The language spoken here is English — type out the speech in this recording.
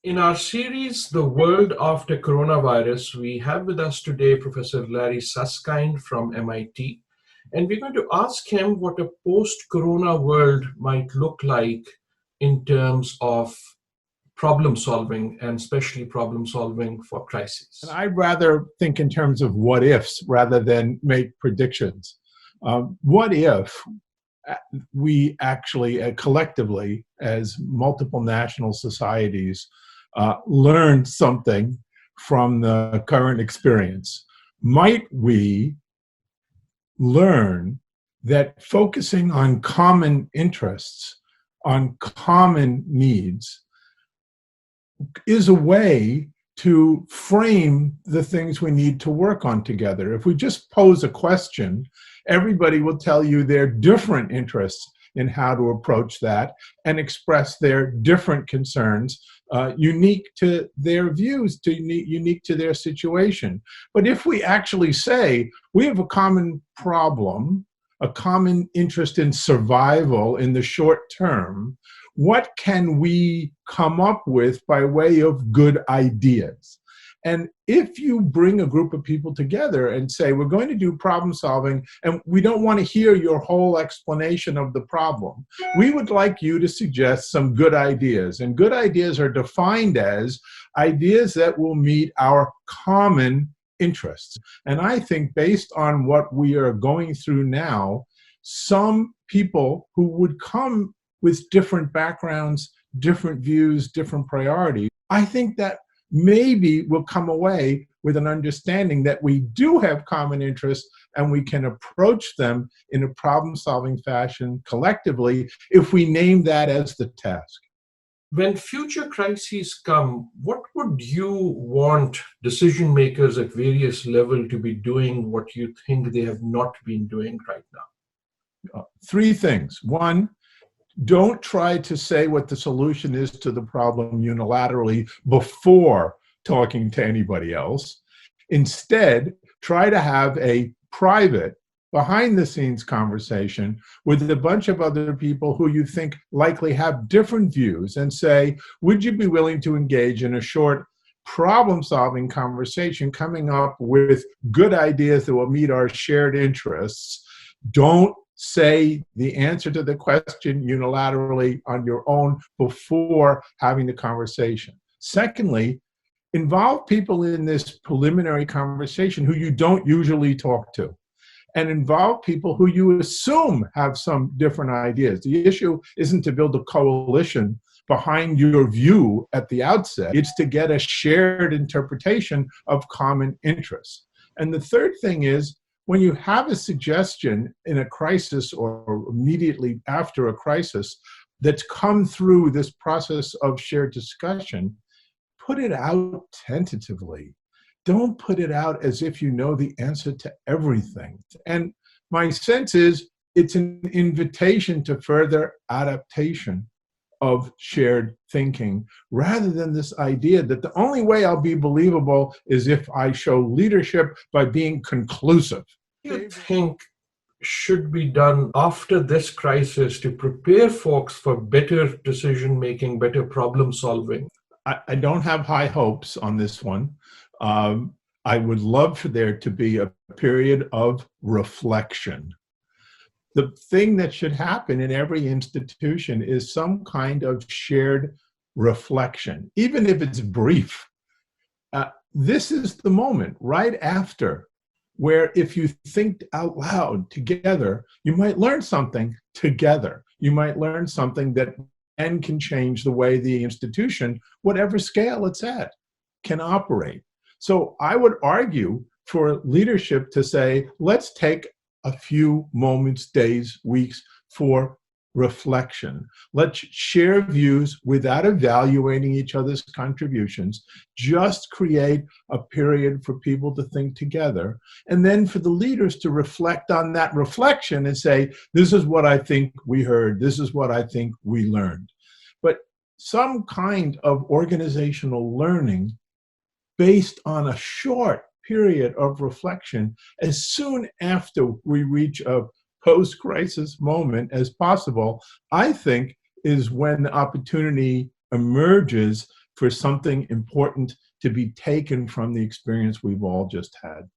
In our series, The World After Coronavirus, we have with us today Professor Larry Susskind from MIT, and we're going to ask him what a post-corona world might look like in terms of problem solving, and especially problem solving for And crises. I'd rather think in terms of what ifs rather than make predictions. What if we actually collectively, as multiple national societies, learned something from the current experience? Might we learn that focusing on common interests, on common needs, is a way to frame the things we need to work on together? If we just pose a question, everybody will tell you their different interests in how to approach that and express their different concerns, unique to their views, unique to their situation. But if we actually say we have a common problem, a common interest in survival in the short term, what can we come up with by way of good ideas? And if you bring a group of people together and say, we're going to do problem solving, and we don't want to hear your whole explanation of the problem, we would like you to suggest some good ideas. And good ideas are defined as ideas that will meet our common interests. And I think based on what we are going through now, some people who would come with different backgrounds, different views, different priorities, I think that maybe we'll come away with an understanding that we do have common interests and we can approach them in a problem-solving fashion collectively if we name that as the task. When future crises come, what would you want decision makers at various levels to be doing what you think they have not been doing right now? Three things. One, don't try to say what the solution is to the problem unilaterally before talking to anybody else. Instead, try to have a private, behind-the-scenes conversation with a bunch of other people who you think likely have different views and say, would you be willing to engage in a short problem-solving conversation coming up with good ideas that will meet our shared interests? Don't say the answer to the question unilaterally on your own before having the conversation. Secondly, involve people in this preliminary conversation who you don't usually talk to, and involve people who you assume have some different ideas. The issue isn't to build a coalition behind your view at the outset. It's to get a shared interpretation of common interests. And the third thing is, when you have a suggestion in a crisis or immediately after a crisis that's come through this process of shared discussion, put it out tentatively. Don't put it out as if you know the answer to everything. And my sense is it's an invitation to further adaptation of shared thinking, rather than this idea that the only way I'll be believable is if I show leadership by being conclusive. What do you think should be done after this crisis to prepare folks for better decision making, better problem solving? I don't have high hopes on this one. I would love for there to be a period of reflection. The thing that should happen in every institution is some kind of shared reflection, even if it's brief. This is the moment right after where if you think out loud together, you might learn something together. You might learn something that and can change the way the institution, whatever scale it's at, can operate. So I would argue for leadership to say, let's take a few moments, days, weeks for reflection. Let's share views without evaluating each other's contributions. Just create a period for people to think together. And then for the leaders to reflect on that reflection and say, this is what I think we heard. This is what I think we learned. But some kind of organizational learning based on a short period of reflection as soon after we reach a post-crisis moment as possible, I think is when the opportunity emerges for something important to be taken from the experience we've all just had.